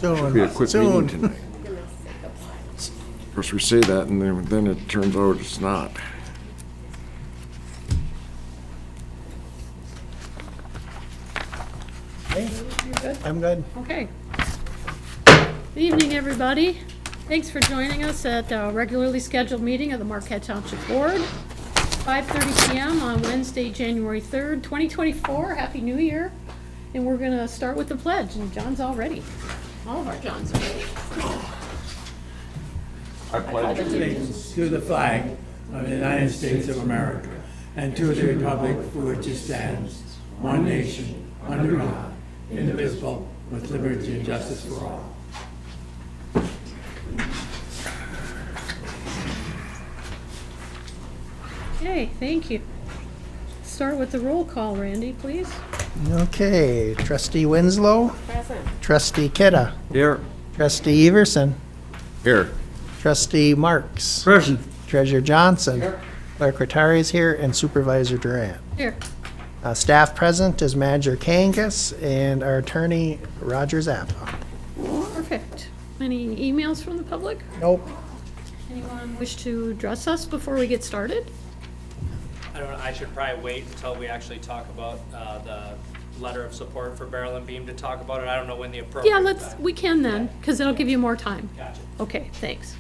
Should be a quick meeting Soon. tonight. Of course, we say that, and then it turns out it's not. Hey, You're good? I'm good. Okay. Good evening, everybody. Thanks for joining us at the regularly scheduled meeting of the Marquette Township Board. 5:30 PM on Wednesday, January 3rd, 2024. Happy New Year. And we're going to start with the pledge, and John's all ready. All of our Johns are ready. I pledge Allegiance to the flag of the United States of America and to the republic for which it stands, one nation, under God, indivisible, with liberty and justice for all. Okay, thank you. Start with the roll call, Randy, please. Okay, trustee Winslow, Present. trustee Kidda, Here. trustee Everson, Here. trustee Marks, Present. treasurer Johnson, clerk Rattari is here, and supervisor Durant. Here. Staff present is manager Kangas and our attorney Roger Zappa. Perfect. Any emails from the public? Nope. Anyone wish to address us before we get started? I don't know, I should probably wait until we actually talk about the letter of support for Barrel and Beam to talk about it. I don't know when the appropriate. Yeah, we can then, because it'll give you more time. Gotcha. Okay, thanks.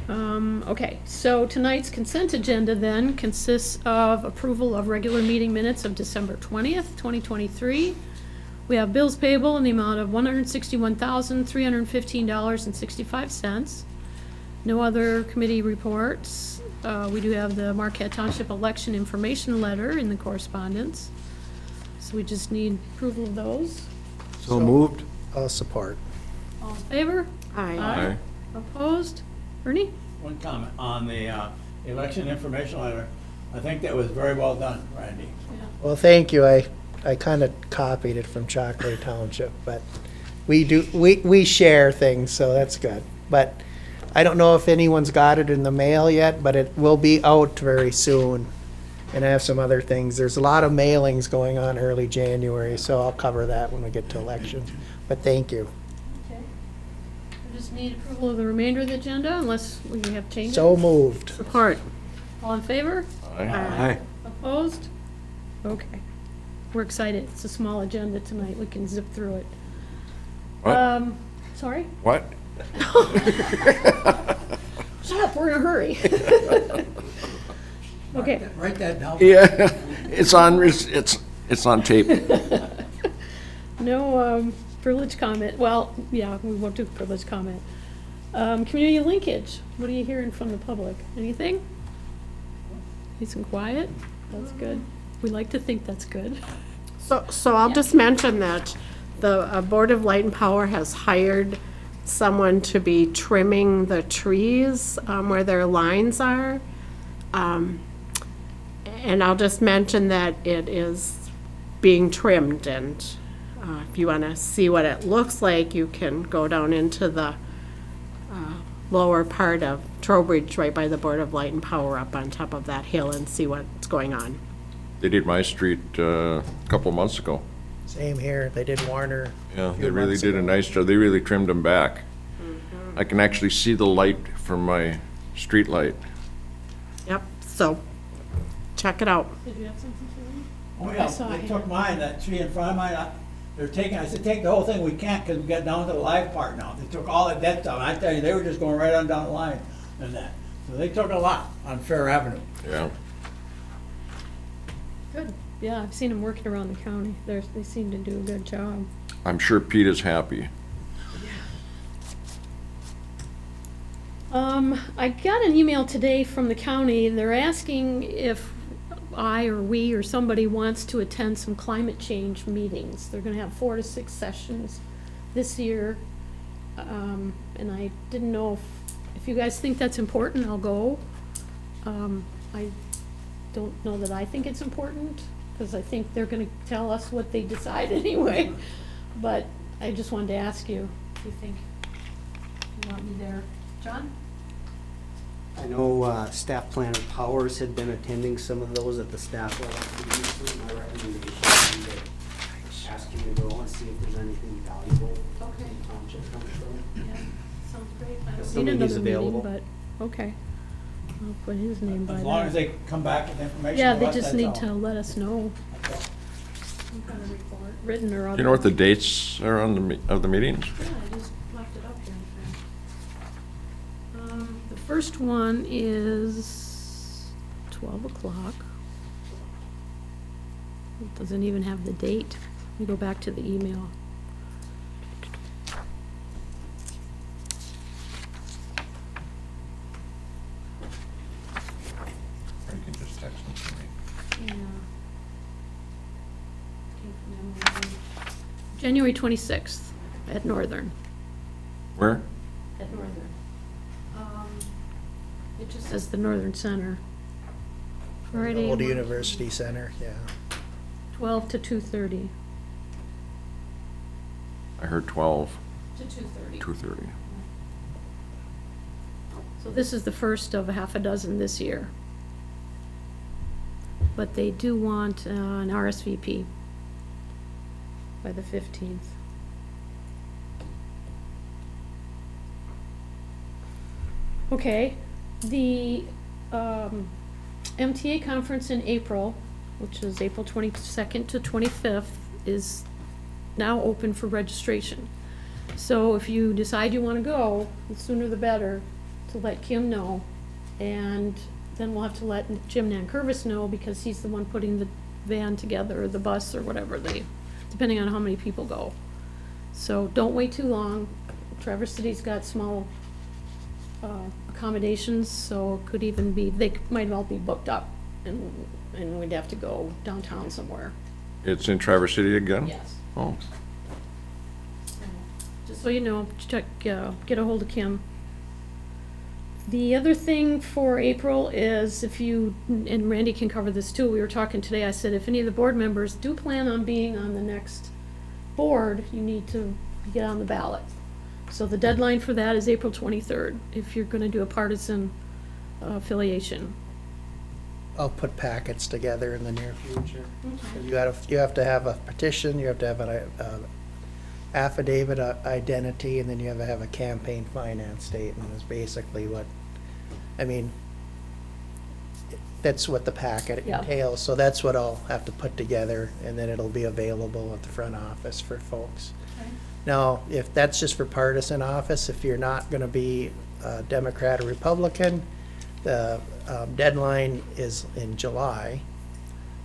Okay, so tonight's consent agenda then consists of approval of regular meeting minutes of December 20th, 2023. We have bills payable in the amount of $161,315.65. No other committee reports. We do have the Marquette Township election information letter in the correspondence. So we just need approval of those. So moved? I'll support. All in favor? Aye. Opposed? Ernie? One comment on the election information letter. I think that was very well done, Randy. Well, thank you. I kind of copied it from Chocolate Township, but we share things, so that's good. But I don't know if anyone's got it in the mail yet, but it will be out very soon. And I have some other things. There's a lot of mailings going on early January, so I'll cover that when we get to elections. But thank you. Okay. We just need approval of the remainder of the agenda unless we have changes. So moved. Support. All in favor? Aye. Opposed? Okay. We're excited. It's a small agenda tonight. We can zip through it. What? Sorry? What? Shut up, we're in a hurry. Okay. Write that down. Yeah, it's on tape. No privilege comment. Well, yeah, we won't do privilege comment. Community linkage. What are you hearing from the public? Anything? Nice and quiet? That's good. We like to think that's good. So I'll just mention that the Board of Light and Power has hired someone to be trimming the trees where their lines are. And I'll just mention that it is being trimmed, and if you want to see what it looks like, you can go down into the lower part of Trowbridge, right by the Board of Light and Power, up on top of that hill, and see what's going on. They did my street a couple months ago. Same here. They did Warner. Yeah, a they few really months did a ago. nice job. They really trimmed them back. I can actually see the light from my street light. Yep, so check it out. Did you have something for me? Oh, I saw yeah, it. they took mine, that tree in front of mine, they're taking, I said, take the whole thing, we can't, because we got down to the live part now. They took all the dead stuff, I tell you, they were just going right on down the line and that. So they took a lot on Fair Avenue. Yeah. Good. Yeah, I've seen them working around the county. They seem to do a good job. I'm sure Pete is happy. I got an email today from the county. They're asking if I or we or somebody wants to attend some climate change meetings. They're gonna have 4 to 6 sessions this year. And I didn't know if you guys think that's important, I'll go. I don't know that I think it's important, because I think they're gonna tell us what they decide anyway. But I just wanted to ask you if you think you want me there. John? I know Staff Planner Powers had been attending some of those at the staff level previously. My recommendation would be ask you to go and see if there's anything valuable Okay. in the township comes from it. Yeah, sounds great. I don't Assuming need he's another meeting, available. but, okay. I'll put his name by As long as that. they come back with information. Yeah, to they us, just that's need all. to let us know That's all. some kind of report, written or otherwise. Do you know what the dates are on of the meetings? Yeah, I just left it up here. The first one is 12 o'clock. It doesn't even have the date. Let me go back to the email. Or you can just text them to me. Yeah. Came from Emily. January 26th at Northern. Where? At Northern. It just says the Northern Center. Friday. Old March University Center, yeah. 12 to 2:30. I heard 12, To 2:30. 2:30. So this is the first of a half a dozen this year. But they do want an RSVP by the 15th. Okay, the MTA conference in April, which is April 22nd to 25th, is now open for registration. So if you decide you want to go, the sooner the better, to let Kim know. And then we'll have to let Jim Nankervis know, because he's the one putting the van together, or the bus, or whatever depending on how many people go. So don't wait too long. Traverse City's got small accommodations, so it could even be, they might all be booked up, and we'd have to go downtown somewhere. It's in Traverse City again? Yes. Oh, Just so you know, check, get a hold of Kim. The other thing for April is if you, and Randy can cover this too, we were talking today, I said if any of the board members do plan on being on the next board, you need to get on the ballot. So the deadline for that is April 23rd, if you're gonna do a partisan affiliation. I'll put packets together in the near future. You have to have a petition, you have to have an affidavit of identity, and then you have to have a campaign finance statement is basically what, I mean, that's what the packet Yeah. entails. So that's what I'll have to put together, and then it'll be available at the front office for folks. Now, if that's just for partisan office, if you're not gonna be a Democrat or Republican, the deadline is in July,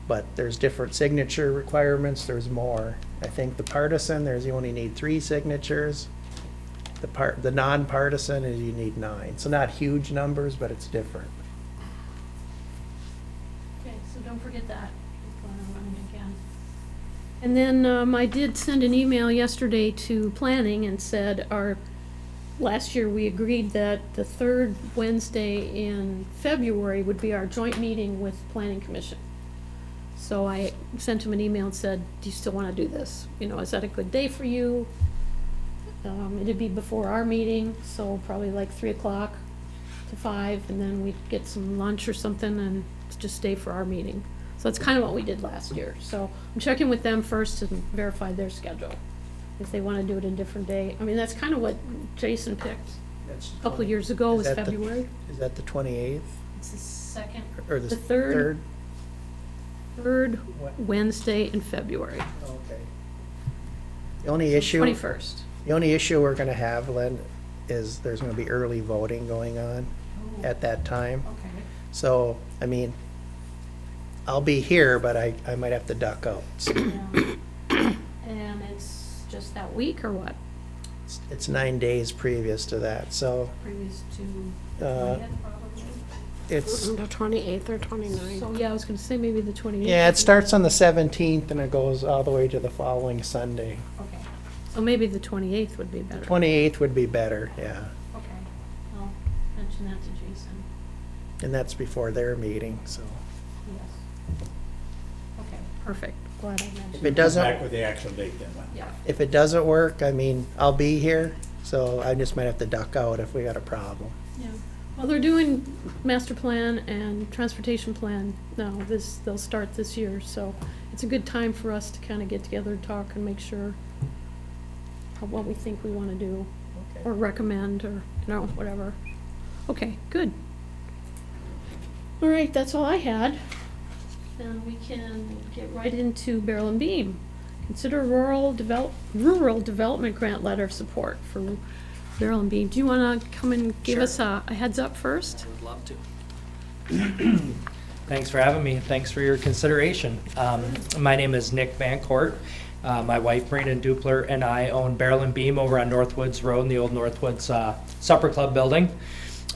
but there's different signature requirements, there's more. I think the partisan, you only need 3 signatures. The nonpartisan is you need 9. So not huge numbers, but it's different. Okay, so don't forget that. We're gonna run it again. And then I did send an email yesterday to planning and said last year we agreed that the third Wednesday in February would be our joint meeting with Planning Commission. So I sent him an email and said, do you still want to do this? You know, is that a good day for you? It'd be before our meeting, so probably like 3 o'clock to 5, and then we'd get some lunch or something and just stay for our meeting. So that's kind of what we did last year. So I'm checking with them first to verify their schedule, if they want to do it a different day. I mean, that's kind of what Jason picked a couple of years ago, was Is that the- February. Is that the 28th? It's the second, Or the third What? Wednesday in February. Okay. The only issue. 21st. The only issue we're gonna have, Lynn, is there's gonna be early voting going on at that time. Okay. So, I mean, I'll be here, but I might have to duck out. So And it's just that week, or what? it's 9 days previous to that, so Previous to Uh, 20th, probably? it's, The 28th or 29th. So, yeah, I was gonna say maybe the 28th. yeah, it starts on the 17th and it goes all the way to the following Sunday. Okay. So maybe the 28th would be better. 28th would be better, yeah. Okay. I'll mention that to Jason. And that's before their meeting, so. Yes. Okay, perfect. Glad I mentioned. If it doesn't- Back with the actual date then. Yeah. If it doesn't work, I mean, I'll be here, so I just might have to duck out if we got a problem. Yeah. Well, they're doing master plan and transportation plan now, they'll start this year, so it's a good time for us to kind of get together and talk and make sure what we think we want to do, or recommend, or, whatever. Okay, good. All right, that's all I had. And we can get right into Barrel and Beam. Consider rural development grant letter of support for Barrel and Beam. Do you want to come and give us a heads up first? I would love to. Thanks for having me. Thanks for your consideration. My name is Nick Vancourt. My wife, Brandon Dupler, and I own Barrel and Beam over on Northwoods Road in the old Northwoods Supper Club building.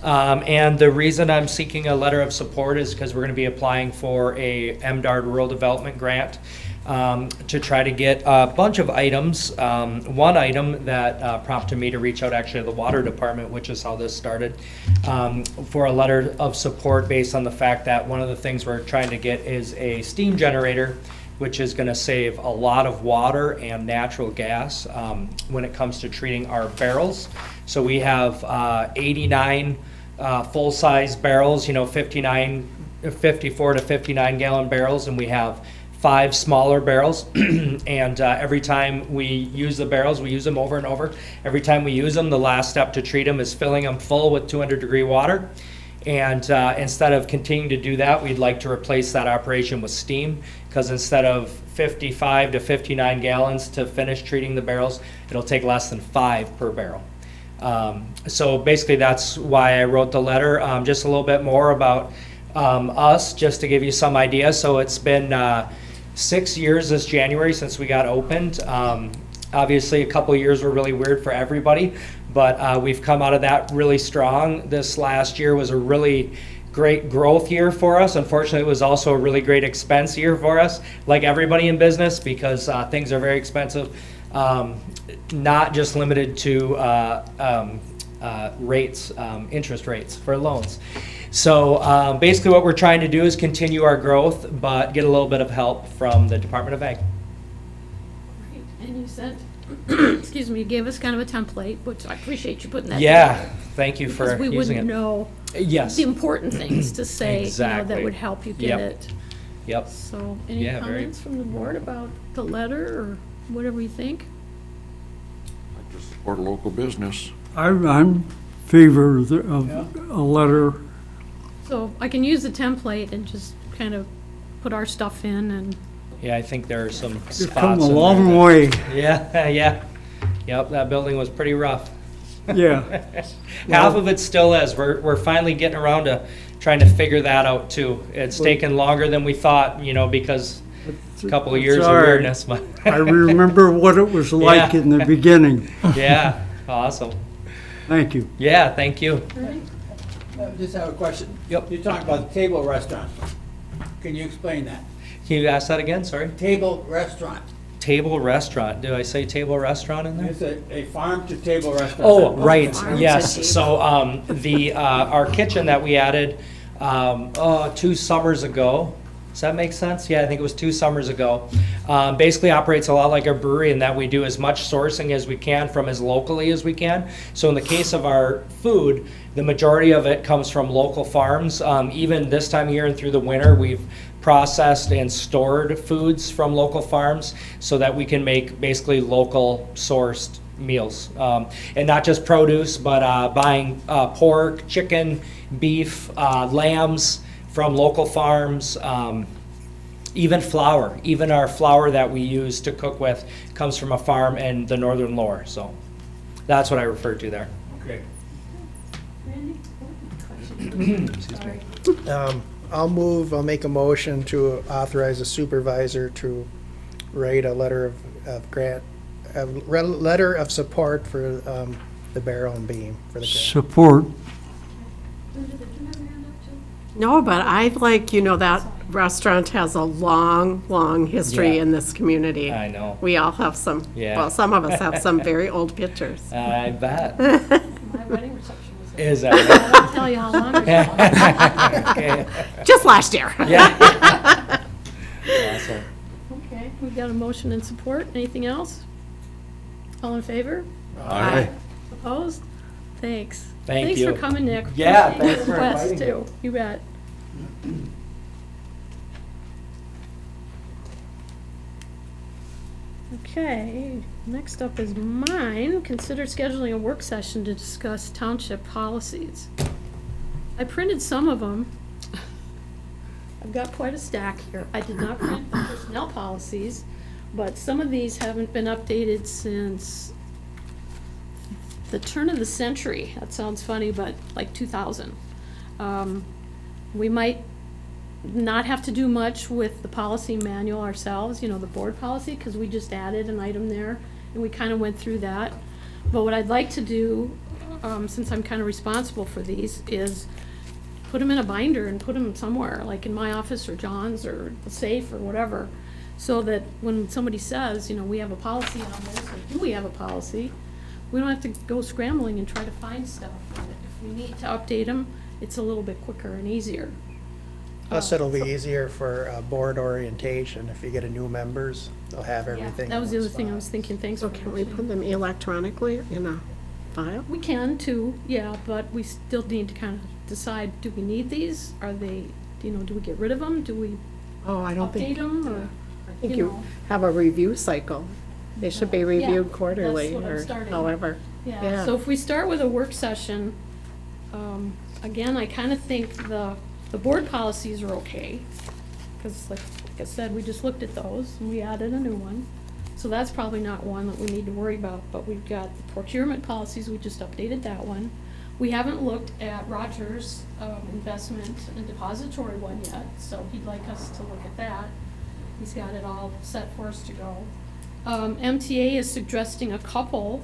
And the reason I'm seeking a letter of support is because we're going to be applying for a MDARD Rural Development Grant to try to get a bunch of items. One item that prompted me to reach out actually to the water department, which is how this started, for a letter of support based on the fact that one of the things we're trying to get is a steam generator, which is going to save a lot of water and natural gas when it comes to treating our barrels. So we have 89 full-size barrels, 54 to 59 gallon barrels, and we have 5 smaller barrels. And every time we use the barrels, we use them over and over. Every time we use them, the last step to treat them is filling them full with 200-degree water. And instead of continuing to do that, we'd like to replace that operation with steam, because instead of 55 to 59 gallons to finish treating the barrels, it'll take less than 5 per barrel. So basically that's why I wrote the letter. Just a little bit more about us, just to give you some idea. So it's been 6 years this January since we got opened. Obviously, a couple of years were really weird for everybody, but we've come out of that really strong. This last year was a really great growth year for us. Unfortunately, it was also a really great expense year for us, like everybody in business, because things are very expensive, not just limited to rates, interest rates for loans. So basically what we're trying to do is continue our growth, but get a little bit of help from the Department of Ag. Great. And you said, excuse me, you gave us kind of a template, which I appreciate you putting that Yeah, together. thank you for Because we using it. wouldn't know Yes. the important things to say, Exactly. that would help you get Yep. it. Yep. So, any Yeah, very- comments from the board about the letter, or whatever you think? Like to support a local business. I'm favor of a letter. So I can use the template and just kind of put our stuff in, and Yeah, I think there are some spots You've come a in there long that- way, Yeah, yeah. Yep, that building was pretty rough. yeah. Half of it still is. We're finally getting around to trying to figure that out too. It's taken longer than we thought, because a couple of years It's of all right. weirdness, but I remember what it was like Yeah. in the beginning. yeah, awesome. Thank you. Yeah, thank you. Just have a question. Yep. You talked about the table restaurant. Can you explain that? Can you ask that again? Sorry. Table restaurant. Table restaurant. Did I say table restaurant in there? It's a farm-to-table restaurant. Oh, right, Farm to yes. table. So, our kitchen that we added, 2 summers ago, does that make sense? Yeah, I think it was 2 summers ago. Basically operates a lot like a brewery in that we do as much sourcing as we can from as locally as we can. So in the case of our food, the majority of it comes from local farms. Even this time of year and through the winter, we've processed and stored foods from local farms so that we can make basically local sourced meals. And not just produce, but buying pork, chicken, beef, lambs from local farms, even flour. Even our flour that we use to cook with comes from a farm in the northern lower. So that's what I referred to there. Okay. Sorry. I'll make a motion to authorize the supervisor to write a letter of grant, letter of support for the Barrel and Beam for the grant. Support. No, but I like, that restaurant has a long, long history Yeah. in this community. I know. We all have some, Yeah. well, some of us have some very old pictures. I bet. My wedding reception was there. Is that I won't tell you how long ago. right? Okay. Just last year. Yeah. Awesome. Okay, we've got a motion and support. Anything else? All in favor? Aye. Opposed? Thanks. Thank Thanks you. for coming, Nick. Yeah, Appreciate thanks your for request, inviting too. You bet. Okay, next up is mine. Consider scheduling a work session to discuss township policies. I printed some of them. I've got quite a stack here. I did not print the personnel policies, but some of these haven't been updated since the turn of the century. That sounds funny, but like 2000. We might not have to do much with the policy manual ourselves, you know, the board policy, because we just added an item there, and we kind of went through that. But what I'd like to do, since I'm kind of responsible for these, is put them in a binder and put them somewhere, like in my office or John's or the safe or whatever, so that when somebody says, you know, we have a policy on this, or do we have a policy, we don't have to go scrambling and try to find stuff. If we need to update them, it's a little bit quicker and easier. Plus, it'll be easier for board orientation. If you get a new members, they'll have Yeah, everything. that was the in other one thing I spot. was thinking, thanks So for can we mentioning. put them electronically in a file? We can too, yeah, but we still need to kind of decide, do we need these? Are they, you know, do we get rid of them? Do we Oh, I don't update think, them, or, I think you you know? have a review cycle. They should be Yeah, reviewed that's quarterly what I'm or starting. however. Yeah, so if we start with a work session, again, I kind of think the board policies are okay. Because like I said, we just looked at those and we added a new one. So that's probably not one that we need to worry about, but we've got the procurement policies, we just updated that one. We haven't looked at Roger's investment and depository one yet, so he'd like us to look at that. He's got it all set for us to go. MTA is suggesting a couple.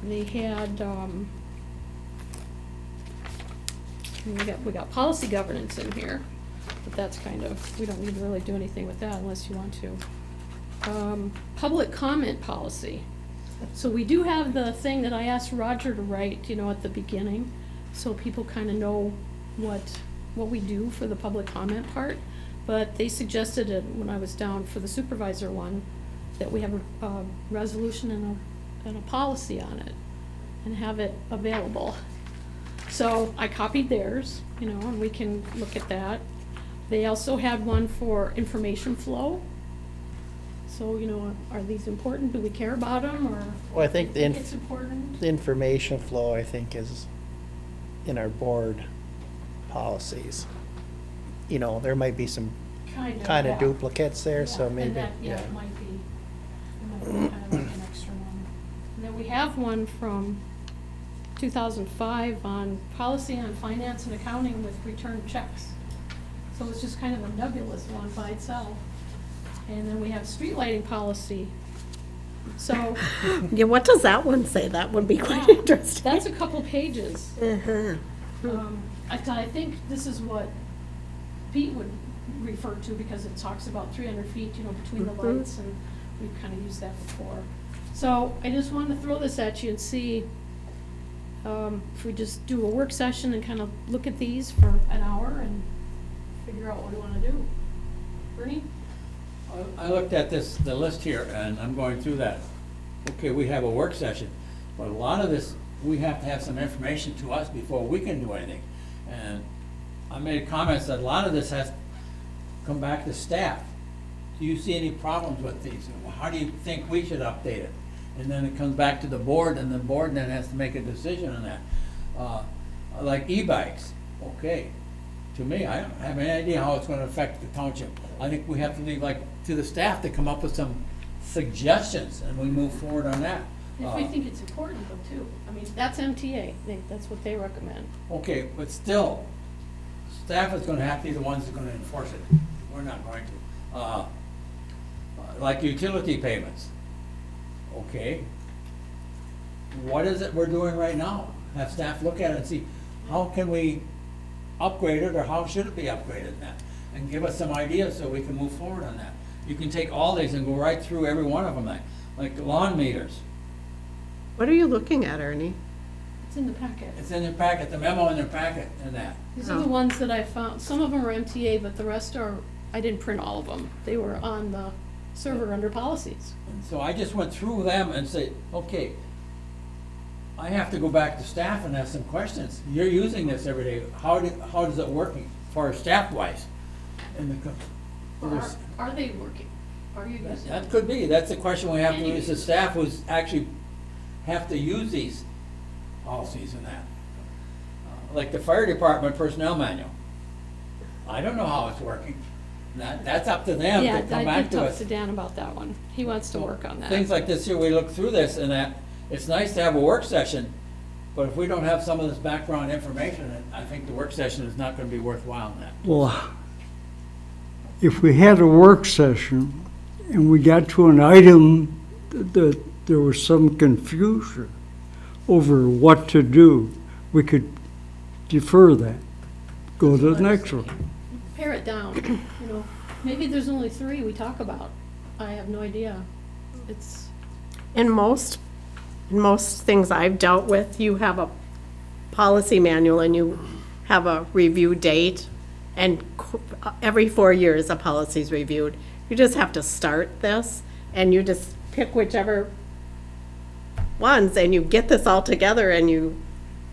They had, we got policy governance in here, but that's kind of, we don't need to really do anything with that unless you want to. Public comment policy. So we do have the thing that I asked Roger to write, you know, at the beginning, so people kind of know what we do for the public comment part. But they suggested it when I was down for the supervisor one, that we have a resolution and a policy on it, and have it available. So I copied theirs, you know, and we can look at that. They also had one for information flow. So, you know, are these important? Do we care about them, or? Well, I think do you it's important? the information flow, I think, is in our board policies. You know, there might be some kind yeah. of duplicates there, so Yeah, and maybe, that, yeah. it might be kind of like an extra one. And then we have one from 2005 on policy on finance and accounting with return checks. So it's just kind of a nebulous one by itself. And then we have street lighting policy. So Yeah, what does that one say? That would be quite Yeah, interesting. that's a couple pages. Uh-huh. I think this is what Pete would refer to, because it talks about 300 feet, you know, between the Mhm. lights, and we've kind of used that before. So I just wanted to throw this at you and see if we just do a work session and kind of look at these for an hour and figure out what we want to do. Bernie? I looked at the list here, and I'm going through that. Okay, we have a work session, but a lot of this, we have to have some information to us before we can do anything. And I made comments that a lot of this has to come back to staff. Do you see any problems with these? How do you think we should update it? And then it comes back to the board, and the board then has to make a decision on that. Like e-bikes, okay. To me, I don't have any idea how it's gonna affect the township. I think we have to leave to the staff to come up with some suggestions, and we move forward on that. If we think it's important though too. I mean, that's MTA, that's what they recommend. Okay, but still, staff is gonna have to be the ones that are gonna enforce it. We're not going to. Like utility payments. Okay. What is it we're doing right now? Have staff look at it and see, how can we upgrade it, or how should it be upgraded now? And give us some ideas so we can move forward on that. You can take all these and go right through every one of them, like the lawn meters. What are you looking at, Ernie? It's in the packet. It's in their packet, the memo in their packet and that. These are the ones that I found. Some of them are MTA, but the rest are, I didn't print all of them. They were on the server under policies. And so I just went through them and said, okay, I have to go back to staff and ask some questions. You're using this every day. How does it work for staff-wise? Are they working? Are you using? That could be. That's the question we have to use the staff who's actually have to use these policies and that. Like the fire department personnel manual. I don't know how it's working. That's up to them Yeah, to come I back did to talk us. to Dan about that one. He wants to work on that. Things like this here, we look through this and that, it's nice to have a work session, but if we don't have some of this background information, I think the work session is not gonna be worthwhile in that. Well, if we had a work session and we got to an item that there was some confusion over what to do, we could defer that, go to the next one. Pare it down, you know. Maybe there's only 3 we talk about. I have no idea. It's, In most things I've dealt with, you have a policy manual and you have a review date, and every 4 years a policy's reviewed. You just have to start this, and you just pick whichever ones, and you get this all together, and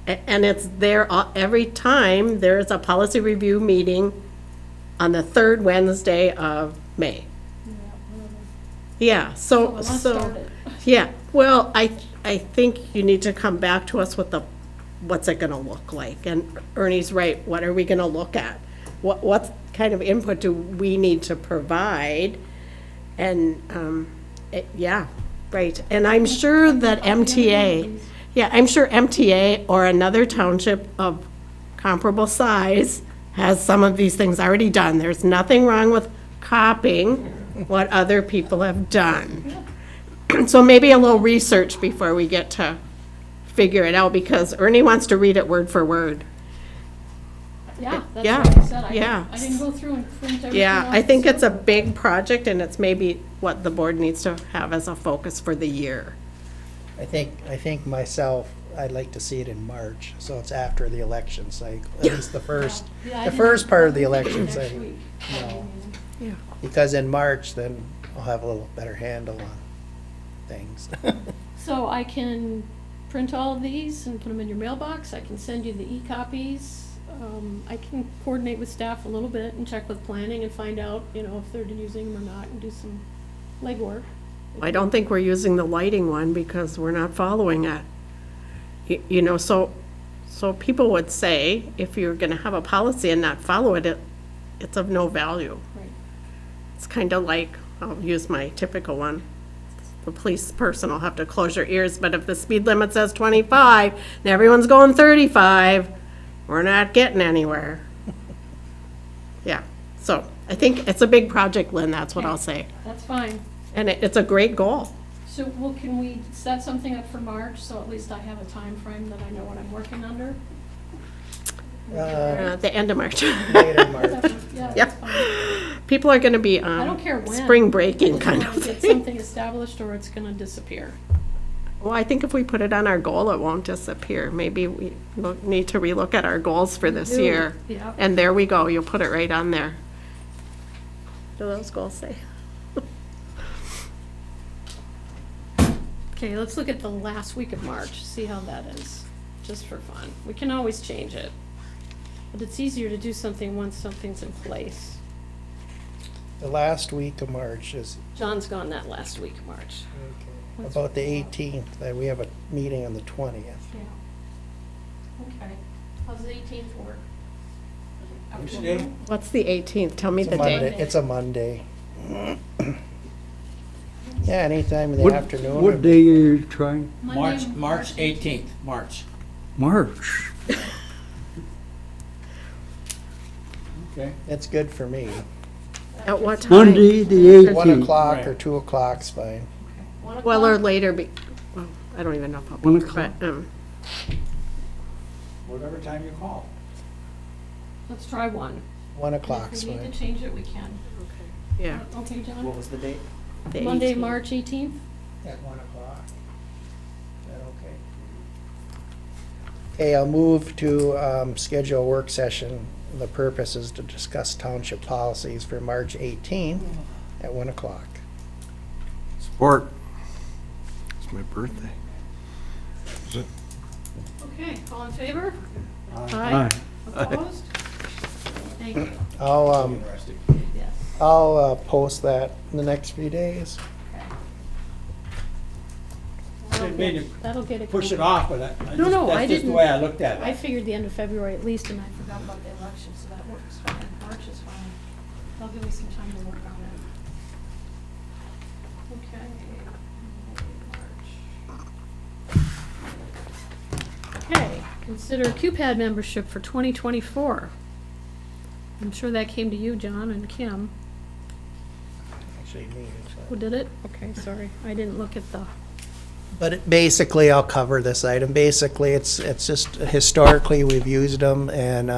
it's there every time there's a policy review meeting on the 3rd Wednesday of May. Yeah, well, let's start it. yeah, well, I think you need to come back to us with what's it gonna look like? And Ernie's right, what are we gonna look at? What kind of input do we need to provide? And, yeah, right, and I'm sure that MTA, yeah, I'm sure MTA or another township of comparable size has some of these things already done. There's nothing wrong with copying what other people have done. So maybe a little research before we get to figure it out, because Ernie wants to read it word for word. yeah, that's Yeah, what I said. yeah. I didn't go through and print everything Yeah, off I think the it's a server. big project, and it's maybe what the board needs to have as a focus for the year. I think myself, I'd like to see it in March, so it's after the election cycle, at least the first, Yeah, I the didn't- first part of the I think election next cycle. week. No. Yeah. Because in March, then I'll have a little better handle on things. So I can print all of these and put them in your mailbox. I can send you the e-copies. I can coordinate with staff a little bit and check with planning and find out, you know, if they're using them or not, and do some legwork. I don't think we're using the lighting one because we're not following it. You know, so people would say, if you're gonna have a policy and not follow it, it's of no value. Right. It's kind of like, I'll use my typical one. The police person will have to close your ears, but if the speed limit says 25 and everyone's going 35, we're not getting anywhere. Yeah, so I think it's a big project, Lynn, that's what I'll say. That's fine. And it's a great goal. So, well, can we set something up for March, so at least I have a time frame that I know what I'm working under? The end of March. Later March. Yeah, Yeah. that's fine. People are gonna be I don't care when. spring breaking I kind just of wanna get thing. something established or it's gonna disappear. Well, I think if we put it on our goal, it won't disappear. Maybe we need to relook at our goals for this do, year. yeah. And there we go, you'll put it right on there. What do those goals say? Okay, let's look at the last week of March, see how that is, just for fun. We can always change it. But it's easier to do something once something's in place. The last week of March is John's gone that last week of March. about the 18th, that we have a meeting on the 20th. Yeah. Okay. How's the 18th work? Which day? What's the 18th? Tell me It's the a Monday. date. It's a Monday. Yeah, anytime in the What afternoon. day are you trying? Monday, March 18th, March. March. Okay. It's good for me. At what time? Monday, the 1 18th. o'clock or Right. 2 o'clock's fine. 1 Well, or o'clock? later, well, I don't even know if I'll 1 be, o'clock. but, Whatever time you call. Let's try 1. 1 And o'clock's if we need fine. to change it, we can. yeah. Okay, John? What was the date? the Monday, 18th. March 18th? At 1 o'clock. Is that okay? Okay, I'll move to schedule a work session. The purpose is to discuss township policies for March 18th at 1 o'clock. Support. It's my birthday. Is it? Okay, all in favor? Aye. Opposed? Thank you, I'll, yes. I'll post that in the next few days. That'll Didn't mean get- to That'll get it. push it going. off, but No, I that's just the didn't. way I looked at I it. figured the end of February at least, and I forgot about the election, so that works fine. March is fine. I'll give you some time to work on it. Okay. March. Okay, consider QPAD membership for 2024. I'm sure that came to you, John and Kim. Actually, me, Who did it? Okay, sorry, I didn't look at the, Basically, I'll cover this item. Basically, it's just historically, we've used them, and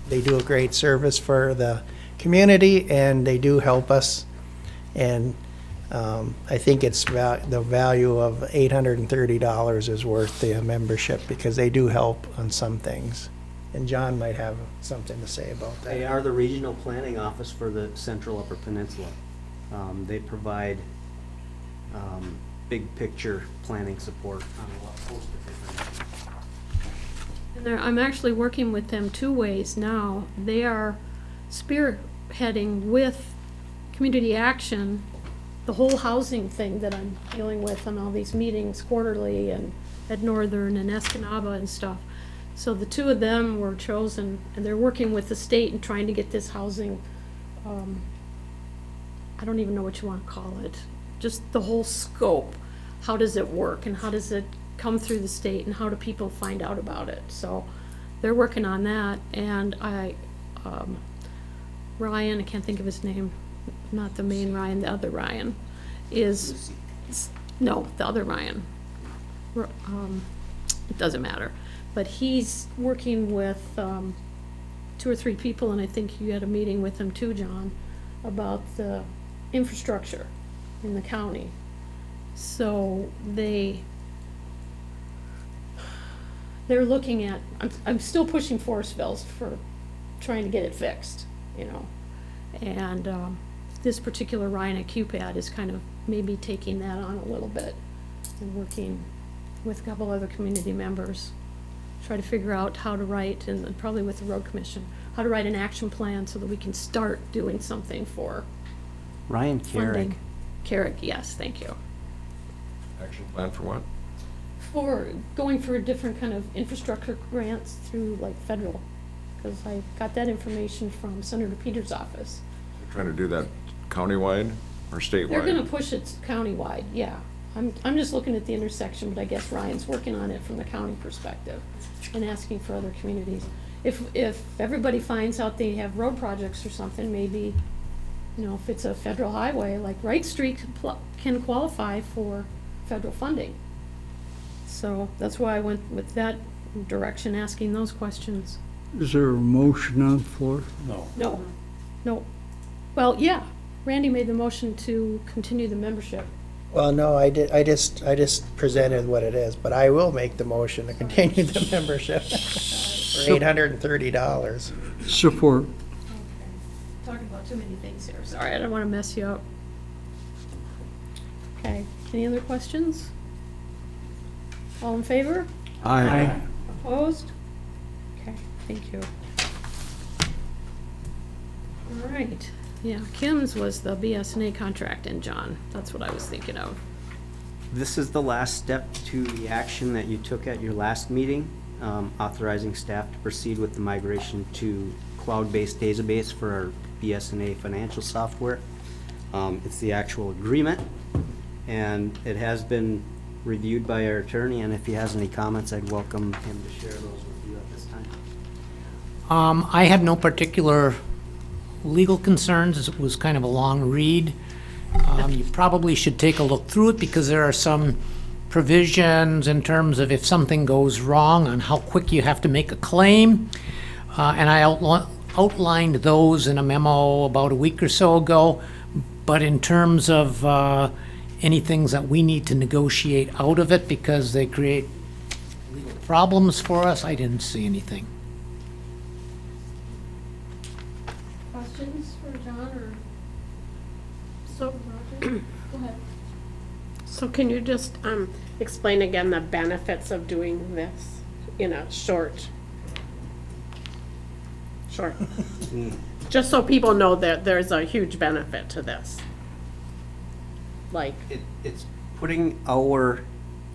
they do a great service for the community, and they do help us. And I think it's the value of $830 is worth the membership, because they do help on some things. And John might have something to say about They that. are the regional planning office for the Central Upper Peninsula. They provide big picture planning support on a host of different issues. and I'm actually working with them two ways now. They are spearheading with community action, the whole housing thing that I'm dealing with on all these meetings quarterly and at Northern and Escanaba and stuff. So the two of them were chosen, and they're working with the state and trying to get this housing, I don't even know what you want to call it, just the whole scope. How does it work, and how does it come through the state, and how do people find out about it? So they're working on that, and Ryan, I can't think of his name, not the main Ryan, the other Ryan, is, no, the other Ryan. It doesn't matter. But he's working with 2 or 3 people, and I think you had a meeting with him too, John, about the infrastructure in the county. So they're looking at, I'm still pushing Forestville's for trying to get it fixed, you know. And this particular Ryan at QPAD is kind of maybe taking that on a little bit and working with a couple other community members, try to figure out how to write, and probably with the road commission, how to write an action plan so that we can start doing something for Ryan Carrick. funding. Carrick, yes, thank you. Action plan for what? For going for a different kind of infrastructure grants through like federal, because I got that information from Senator Peters' office. They're trying to do that countywide or statewide? They're gonna push it countywide, yeah. I'm just looking at the intersection, but I guess Ryan's working on it from the county perspective and asking for other communities. If everybody finds out they have road projects or something, maybe, you know, if it's a federal highway, like Wright Street can qualify for federal funding. So that's why I went with that direction, asking those questions. Is there a motion on the floor? No. No. Well, yeah, Randy made the motion to continue the membership. Well, no, I just presented what it is, but I will make the motion to continue the membership for $830. Support. Talking about too many things here, sorry, I don't want to mess you up. Okay, any other questions? All in favor? Aye. Opposed? Okay, thank you. All right, yeah, Kim's was the BSNA contract, and John, that's what I was thinking of. This is the last step to the action that you took at your last meeting, authorizing staff to proceed with the migration to cloud-based database for our BSNA financial software. It's the actual agreement, and it has been reviewed by our attorney, and if he has any comments, I'd welcome him to share those with you at this time. I had no particular legal concerns. It was kind of a long read. You probably should take a look through it because there are some provisions in terms of if something goes wrong on how quick you have to make a claim. And I outlined those in a memo about a week or so ago. But in terms of any things that we need to negotiate out of it because they create legal problems for us, I didn't see anything. Questions for John or? So, Roger, go ahead. So can you just explain again the benefits of doing this in a short? Just so people know that there's a huge benefit to this. Like, It's putting our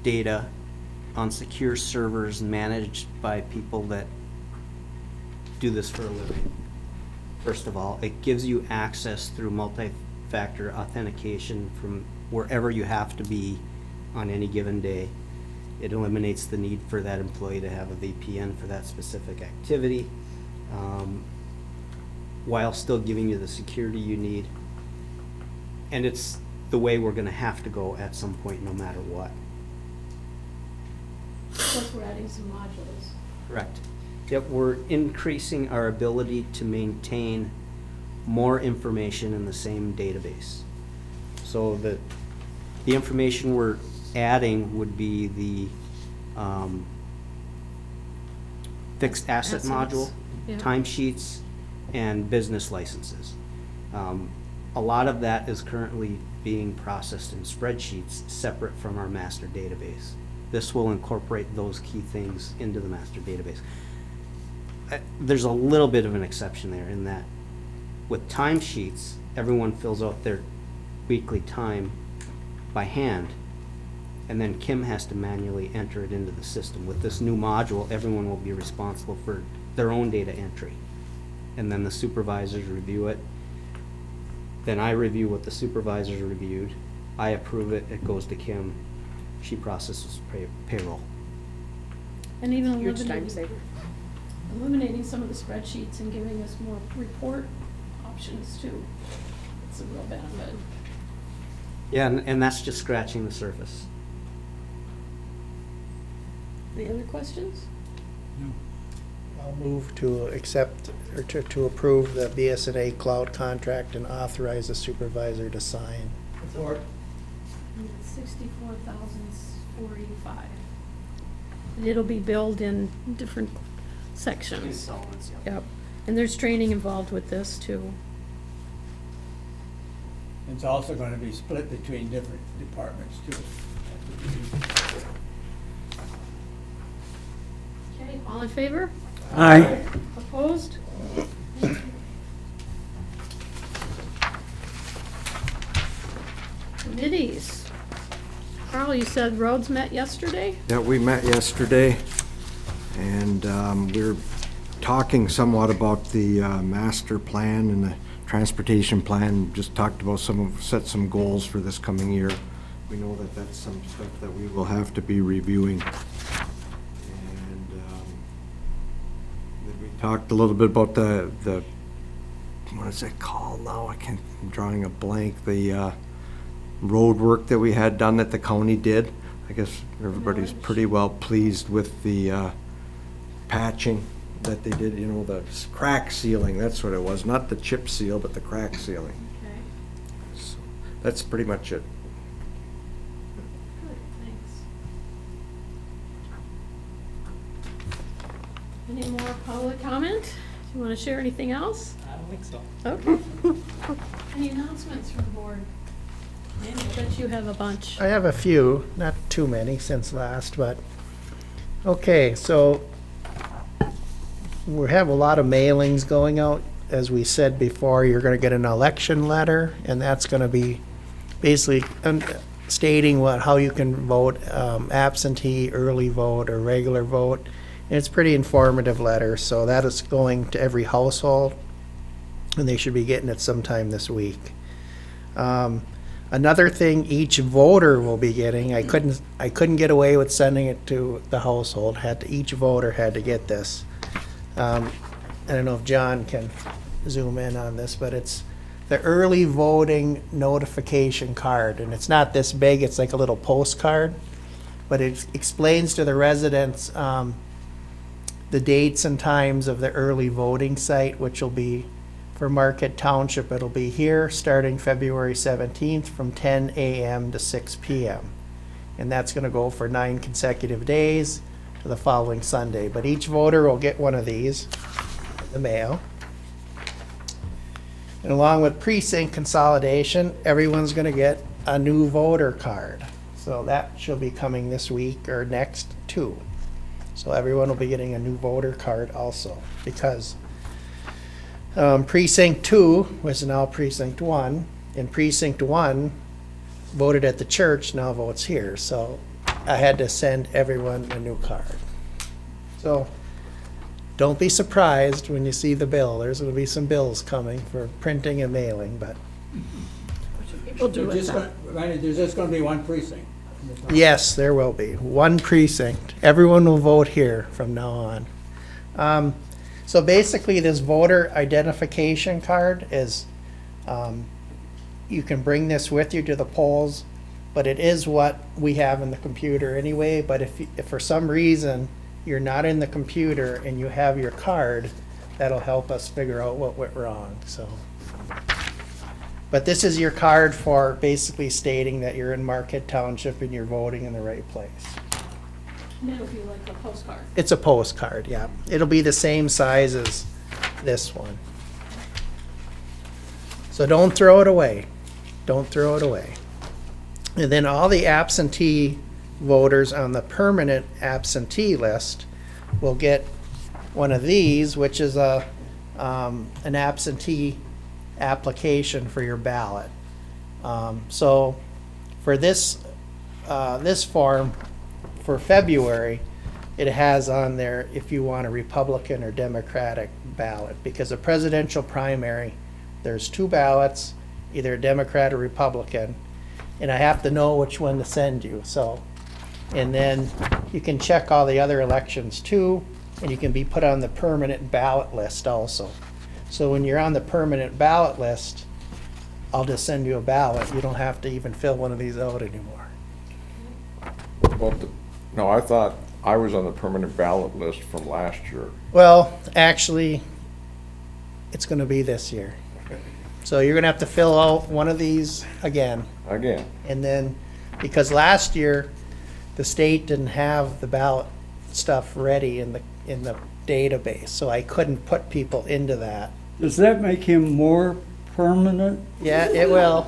data on secure servers managed by people that do this for a living. First of all, it gives you access through multi-factor authentication from wherever you have to be on any given day. It eliminates the need for that employee to have a VPN for that specific activity, while still giving you the security you need. And it's the way we're gonna have to go at some point, no matter what. Plus, we're adding some modules. Correct. Yep, we're increasing our ability to maintain more information in the same database. So the information we're adding would be the fixed asset Assets, module, yeah. timesheets, and business licenses. A lot of that is currently being processed in spreadsheets separate from our master database. This will incorporate those key things into the master database. There's a little bit of an exception there in that with timesheets, everyone fills out their weekly time by hand, and then Kim has to manually enter it into the system. With this new module, everyone will be responsible for their own data entry. And then the supervisors review it. Then I review what the supervisors reviewed. I approve it, it goes to Kim. She processes payroll. And even huge time eliminating, saver. eliminating some of the spreadsheets and giving us more report options too. It's a real benefit. Yeah, and that's just scratching the surface. Any other questions? I'll move to accept, or to approve the BSNA cloud contract and authorize the supervisor to sign. Support. And it's 64,485. And it'll be billed in different sections. Installments, yeah. Yep. And there's training involved with this too. It's also gonna be split between different departments too. Okay, all in favor? Aye. Opposed? Committees. Carl, you said roads met yesterday? Yeah, we met yesterday, and we're talking somewhat about the master plan and the transportation plan. Just talked about set some goals for this coming year. We know that that's some stuff that we will have to be reviewing. And then we talked a little bit about the what is it called now? I'm drawing a blank. The road work that we had done that the county did. I guess everybody's pretty well pleased with the patching that they did, you know, the crack sealing, that's what it was, not the chip seal, but the crack sealing. Okay, So that's pretty much it. good, thanks. Any more public comment? Do you want to share anything else? I don't think so. Okay. Any announcements from the board? Andy, I bet you have a bunch. I have a few, not too many since last, but, okay, so we have a lot of mailings going out. As we said before, you're gonna get an election letter, and that's gonna be basically stating how you can vote, absentee, early vote, or regular vote. And it's a pretty informative letter, so that is going to every household, and they should be getting it sometime this week. Another thing each voter will be getting, I couldn't get away with sending it to the household, each voter had to get this. I don't know if John can zoom in on this, but it's the early voting notification card, and it's not this big, it's like a little postcard, but it explains to the residents the dates and times of the early voting site, which will be for Marquette Township. It'll be here starting February 17th from 10 a.m. to 6 p.m. And that's going to go for 9 consecutive days to the following Sunday. But each voter will get one of these in the mail. And along with precinct consolidation, everyone's going to get a new voter card. So that should be coming this week or next too. So everyone will be getting a new voter card also, because precinct 2 was now precinct 1, and precinct 1 voted at the church, now votes here. So I had to send everyone a new card. So don't be surprised when you see the bill. There's going to be some bills coming for printing and mailing, but People do it Just that. gonna- Randy, there's just gonna be one precinct. yes, there will be. One precinct. Everyone will vote here from now on. So basically, this voter identification card is, you can bring this with you to the polls, but it is what we have in the computer anyway. But if for some reason you're not in the computer and you have your card, that'll help us figure out what went wrong, so. But this is your card for basically stating that you're in Marquette Township and you're voting in the right place. It'll be like a postcard. It's a postcard, yeah. It'll be the same size as this one. So don't throw it away. Don't throw it away. And then all the absentee voters on the permanent absentee list will get one of these, which is an absentee application for your ballot. So for this form, for February, it has on there if you want a Republican or Democratic ballot, because a presidential primary, there's 2 ballots, either a Democrat or Republican, and I have to know which one to send you, so. And then you can check all the other elections too, and you can be put on the permanent ballot list also. So when you're on the permanent ballot list, I'll just send you a ballot. You don't have to even fill one of these out anymore. Well, no, I thought I was on the permanent ballot list from last year. Well, actually, it's gonna be this year. So you're gonna have to fill out one of these again. Again, And then, because last year, the state didn't have the ballot stuff ready in the database, so I couldn't put people into that. Does that make him more permanent? Yeah, it will.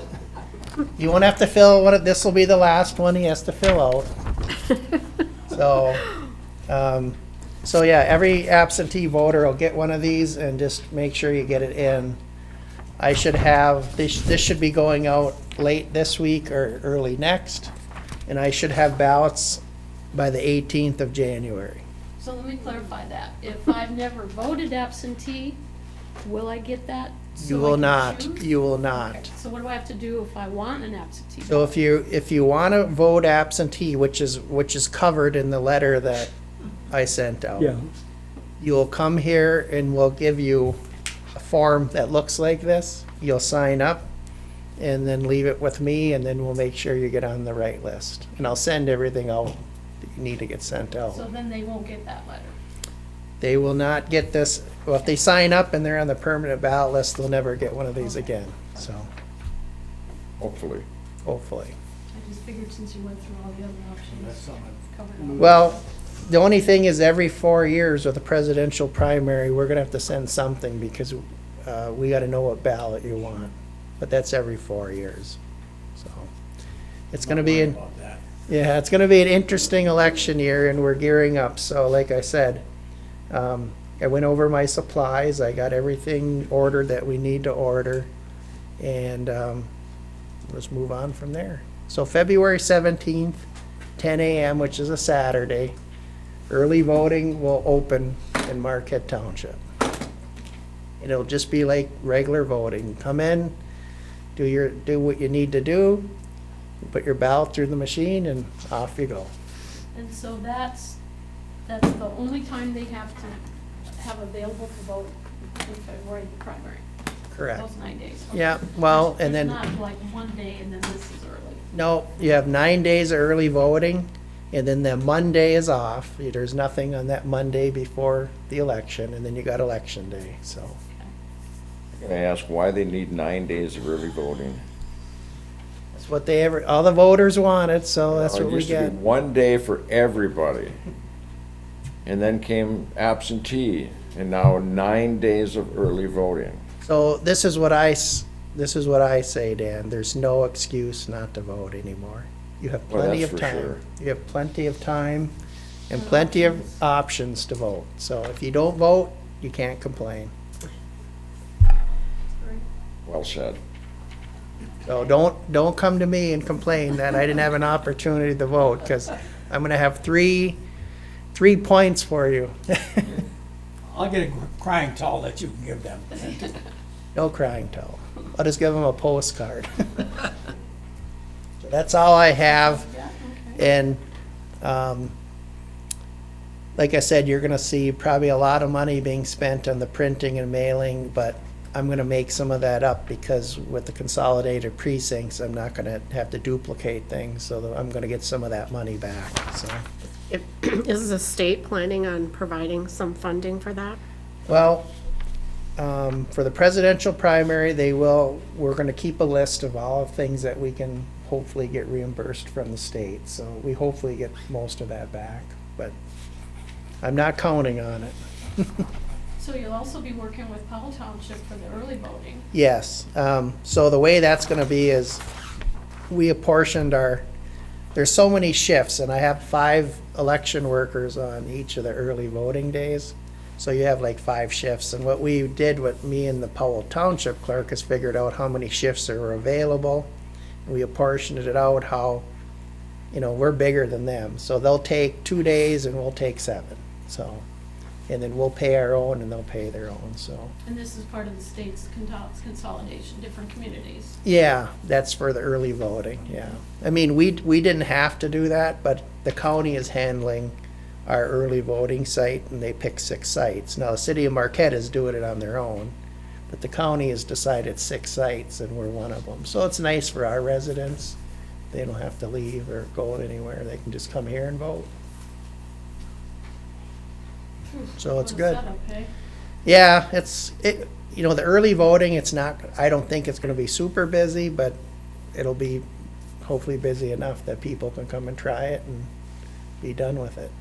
You won't have to fill one, this will be the last one he has to fill out. So yeah, every absentee voter will get one of these, and just make sure you get it in. I should have, this should be going out late this week or early next, and I should have ballots by the 18th of January. So let me clarify that. If I've never voted absentee, will I get that? You so I will can not, choose? you will not. Okay, so what do I have to do if I want an absentee? So if you want to vote absentee, which is covered in the letter that I sent out. Yeah. You'll come here and we'll give you a form that looks like this. You'll sign up and then leave it with me, and then we'll make sure you get on the right list. And I'll send everything out that you need to get sent out. So then they won't get that letter. They will not get this, well, if they sign up and they're on the permanent ballot list, they'll never get one of these again, so, hopefully. hopefully. I just figured since you went through all the other options, covered it all. Well, the only thing is every 4 years with a presidential primary, we're gonna have to send something, because we gotta know what ballot you want. But that's every 4 years, so. It's gonna be, About that. yeah, it's gonna be an interesting election year, and we're gearing up, so like I said, I went over my supplies, I got everything ordered that we need to order, and let's move on from there. So February 17th, 10 a.m., which is a Saturday, early voting will open in Marquette Township. It'll just be like regular voting. Come in, do what you need to do, put your ballot through the machine, and off you go. And so that's the only time they have to have available to vote in February, the primary. Correct. Those 9 days. Yeah, well, and then. It's not like one day and then this is early. No, you have 9 days of early voting, and then the Monday is off. There's nothing on that Monday before the election, and then you got election day, so. I'm gonna ask why they need 9 days of early voting. That's what all the voters wanted, so that's It what we used to be get. 1 day for everybody. And then came absentee, and now 9 days of early voting. So this is what I say, Dan, there's no excuse not to vote anymore. You have Well, plenty that's of for time. sure. You have plenty of time and plenty of options to vote. So if you don't vote, you can't complain. Well said. So don't come to me and complain that I didn't have an opportunity to vote, because I'm gonna have three points for you. I'll get a crying towel that you can give them. No crying towel. I'll just give them a postcard. So that's all I have. And, like I said, you're gonna see probably a lot of money being spent on the printing and mailing, but I'm gonna make some of that up, because with the consolidated precincts, I'm not gonna have to duplicate things, so I'm gonna get some of that money back, so. Is the state planning on providing some funding for that? Well, for the presidential primary, we're gonna keep a list of all things that we can hopefully get reimbursed from the state, so we hopefully get most of that back, but I'm not counting on it. So you'll also be working with Powell Township for the early voting. Yes, so the way that's gonna be is, we apportioned there's so many shifts, and I have 5 election workers on each of the early voting days. So you have like 5 shifts, and what we did with me and the Powell Township clerk is figured out how many shifts are available. We apportioned it out how, we're bigger than them, so they'll take 2 days and we'll take 7, so. And then we'll pay our own and they'll pay their own, so. And this is part of the state's consolidation, different communities. Yeah, that's for the early voting, yeah. I mean, we didn't have to do that, but the county is handling our early voting site, and they pick 6 sites. Now, the city of Marquette is doing it on their own, but the county has decided 6 sites, and we're one of them. So it's nice for our residents. They don't have to leave or go anywhere. They can just come here and vote. So it's What a good. setup, eh? Yeah, the early voting, I don't think it's gonna be super busy, but it'll be hopefully busy enough that people can come and try it and be done with it.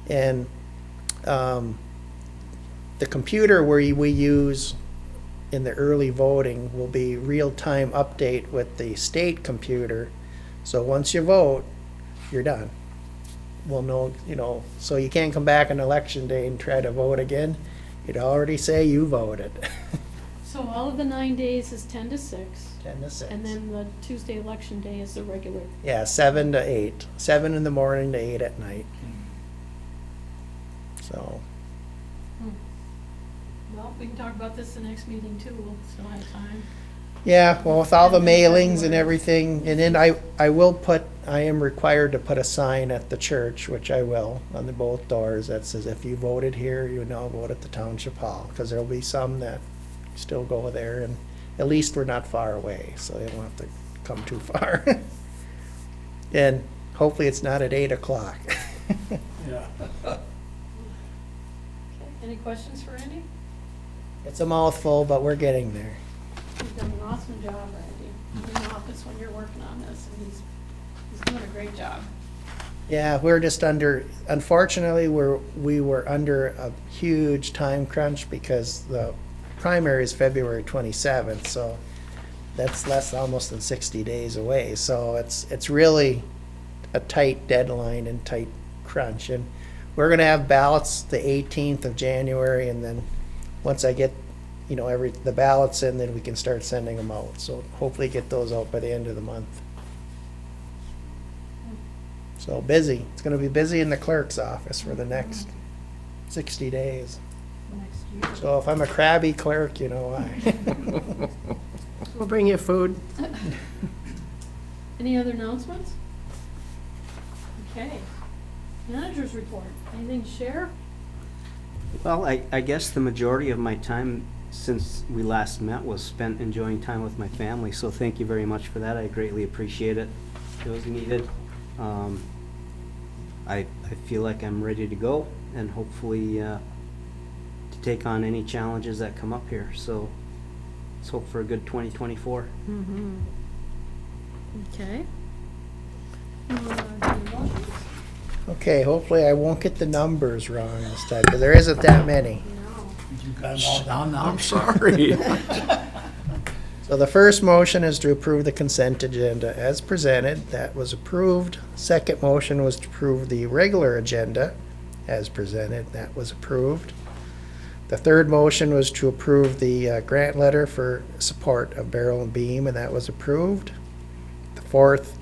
And, the computer we use in the early voting will be real-time update with the state computer. So once you vote, you're done. We'll know, so you can't come back on election day and try to vote again. You'd already say you voted. So all of the 9 days is 10 to 6, 10 to 6. and then the Tuesday election day is the regular. Yeah, 7 to 8. 7 in the morning to 8 at night. So, Well, we can talk about this the next meeting too, we'll still have time. yeah, well, with all the mailings and everything, and then I am required to put a sign at the church, which I will, on both doors that says, if you voted here, you now vote at the township hall, because there'll be some that still go there, and at least we're not far away, so they don't have to come too far. And hopefully it's not at 8 o'clock. Yeah. Okay, any questions for Randy? It's a mouthful, but we're getting there. He's done an awesome job, Randy. I'm in the office when you're working on this, and he's doing a great job. Yeah, we're just unfortunately, we were under a huge time crunch because the primary is February 27th, so that's almost than 60 days away. So it's really a tight deadline and tight crunch. And we're gonna have ballots the 18th of January, and then once I get, the ballots in, then we can start sending them out. So hopefully get those out by the end of the month. So busy. It's gonna be busy in the clerk's office for the next 60 days. Next year. So if I'm a crabby clerk, you know why. We'll bring you food. Any other announcements? Okay. Manager's report. Anything to share? Well, I guess the majority of my time since we last met was spent enjoying time with my family, so thank you very much for that. I greatly appreciate it. It was needed. I feel like I'm ready to go and hopefully to take on any challenges that come up here. So let's hope for a good 2024. Okay. Do motions? Okay, hopefully I won't get the numbers wrong this time, because there isn't that many. No. You got them all down now? I'm sorry. So the first motion is to approve the consent agenda as presented. That was approved. Second motion was to approve the regular agenda as presented. That was approved. The third motion was to approve the grant letter for support of Barrel and Beam, and that was approved. The fourth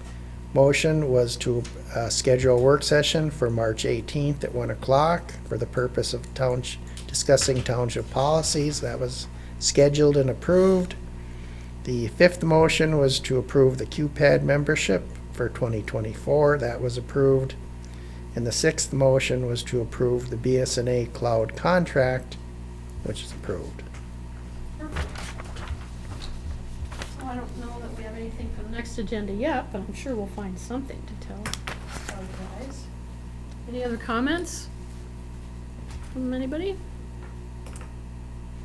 motion was to schedule a work session for March 18th at 1 o'clock for the purpose of discussing township policies. That was scheduled and approved. The fifth motion was to approve the QPAD membership for 2024. That was approved. And the sixth motion was to approve the BSNA cloud contract, which is approved. So I don't know that we have anything for the next agenda yet, but I'm sure we'll find something to tell our guys. Any other comments from anybody?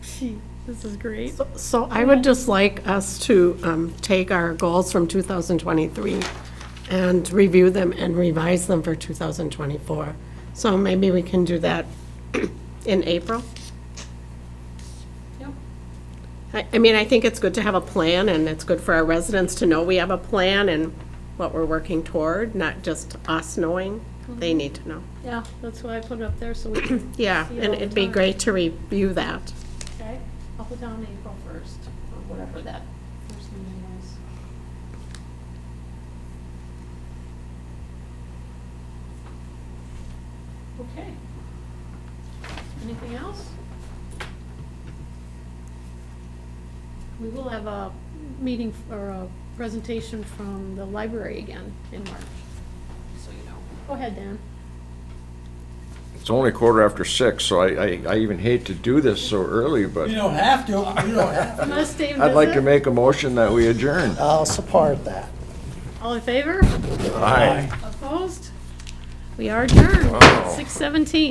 Gee, this is great. So I would just like us to take our goals from 2023 and review them and revise them for 2024. So maybe we can do that in April. Yep. I mean, I think it's good to have a plan, and it's good for our residents to know we have a plan and what we're working toward, not just us knowing. They need to know. Yeah, that's why I put it up there, so we can. Yeah, see it and all the it'd be time. great to review that. Okay, I'll put down April 1st, or whatever that first meeting was. Okay. Anything else? We will have a meeting or a presentation from the library again in March, so you know. Go ahead, Dan. It's only 6:15, so I even hate to do this so early, but You don't have to, you don't have to. Unless Dave I'd does like it. to make a motion that we adjourn. I'll support that. All in favor? Aye. Opposed? We are adjourned, Wow. 6:17.